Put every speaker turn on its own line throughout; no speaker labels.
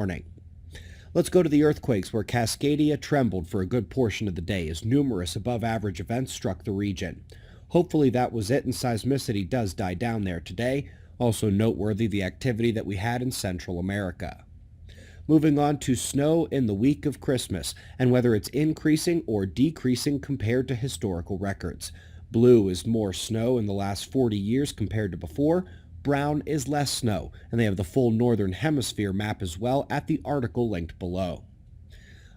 Morning. Let's go to the earthquakes where Cascadia trembled for a good portion of the day as numerous above-average events struck the region. Hopefully that was it and seismicity does die down there today. Also noteworthy the activity that we had in Central America. Moving on to snow in the week of Christmas and whether it's increasing or decreasing compared to historical records. Blue is more snow in the last 40 years compared to before. Brown is less snow, and they have the full northern hemisphere map as well at the article linked below.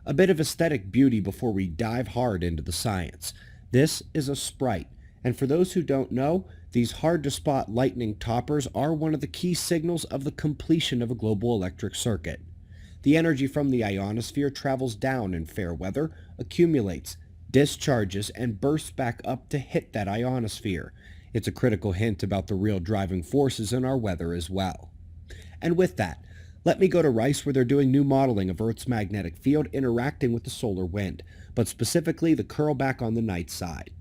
A bit of aesthetic beauty before we dive hard into the science. This is a sprite, and for those who don't know, these hard-to-spot lightning toppers are one of the key signals of the completion of a global electric circuit. The energy from the ionosphere travels down in fair weather, accumulates, discharges, and bursts back up to hit that ionosphere. It's a critical hint about the real driving forces in our weather as well. And with that, let me go to Rice where they're doing new modeling of Earth's magnetic field interacting with the solar wind, but specifically the curlback on the night side.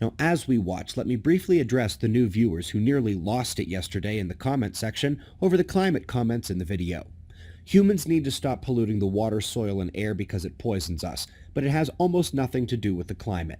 Now, as we watch, let me briefly address the new viewers who nearly lost it yesterday in the comment section over the climate comments in the video. Humans need to stop polluting the water, soil, and air because it poisons us, but it has almost nothing to do with the climate.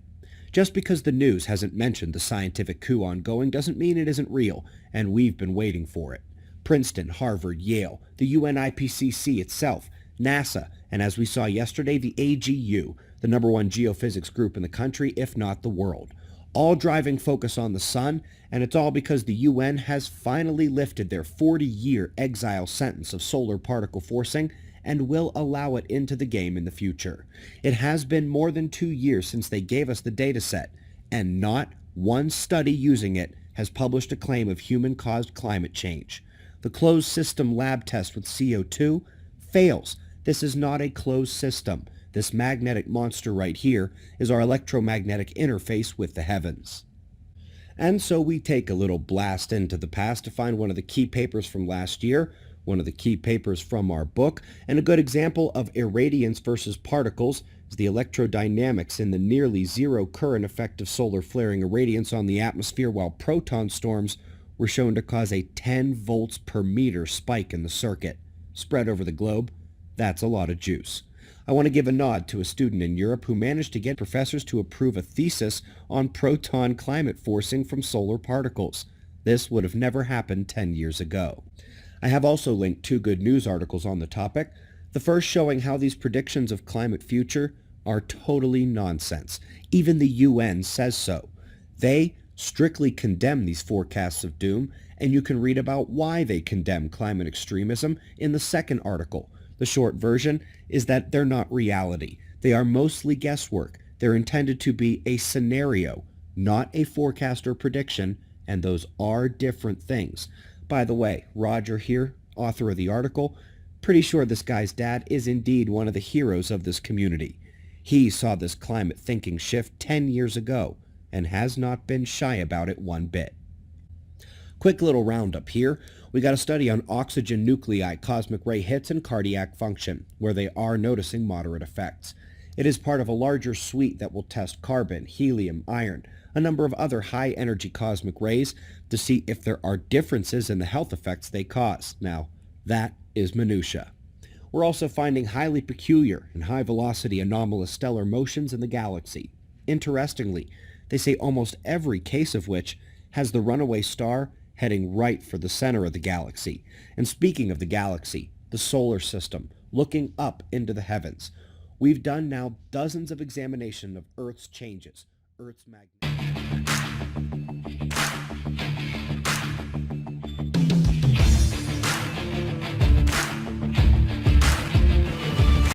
Just because the news hasn't mentioned the scientific coup ongoing doesn't mean it isn't real, and we've been waiting for it. Princeton, Harvard, Yale, the UN IPCC itself, NASA, and as we saw yesterday, the AGU, the #1 geophysics group in the country, if not the world. All driving focus on the sun, and it's all because the UN has finally lifted their 40-year exile sentence of solar particle forcing and will allow it into the game in the future. It has been more than 2 years since they gave us the data set, and not one study using it has published a claim of human-caused climate change. The closed system lab test with CO2 fails. This is not a closed system. This magnetic monster right here is our electromagnetic interface with the heavens. And so we take a little blast into the past to find one of the key papers from last year, one of the key papers from our book, and a good example of irradiance versus particles is the electrodynamics in the nearly zero current effect of solar flaring irradiance on the atmosphere, while proton storms were shown to cause a 10 volts per meter spike in the circuit. Spread over the globe, that's a lot of juice. I want to give a nod to a student in Europe who managed to get professors to approve a thesis on proton climate forcing from solar particles. This would have never happened 10 years ago. I have also linked 2 good news articles on the topic. The first showing how these predictions of climate future are totally nonsense. Even the UN says so. They strictly condemn these forecasts of doom, and you can read about why they condemn climate extremism in the second article. The short version is that they're not reality. They are mostly guesswork. They're intended to be a scenario, not a forecast or prediction, and those are different things. By the way, Roger here, author of the article, pretty sure this guy's dad is indeed one of the heroes of this community. He saw this climate thinking shift 10 years ago and has not been shy about it one bit. Quick little roundup here. We got a study on oxygen nuclei, cosmic ray hits, and cardiac function, where they are noticing moderate effects. It is part of a larger suite that will test carbon, helium, iron, a number of other high-energy cosmic rays to see if there are differences in the health effects they cause. Now, that is minutia. We're also finding highly peculiar and high-velocity anomalous stellar motions in the galaxy. Interestingly, they say almost every case of which has the runaway star heading right for the center of the galaxy. And speaking of the galaxy, the solar system, looking up into the heavens, we've done now dozens of examinations of Earth's changes, Earth's magnetic.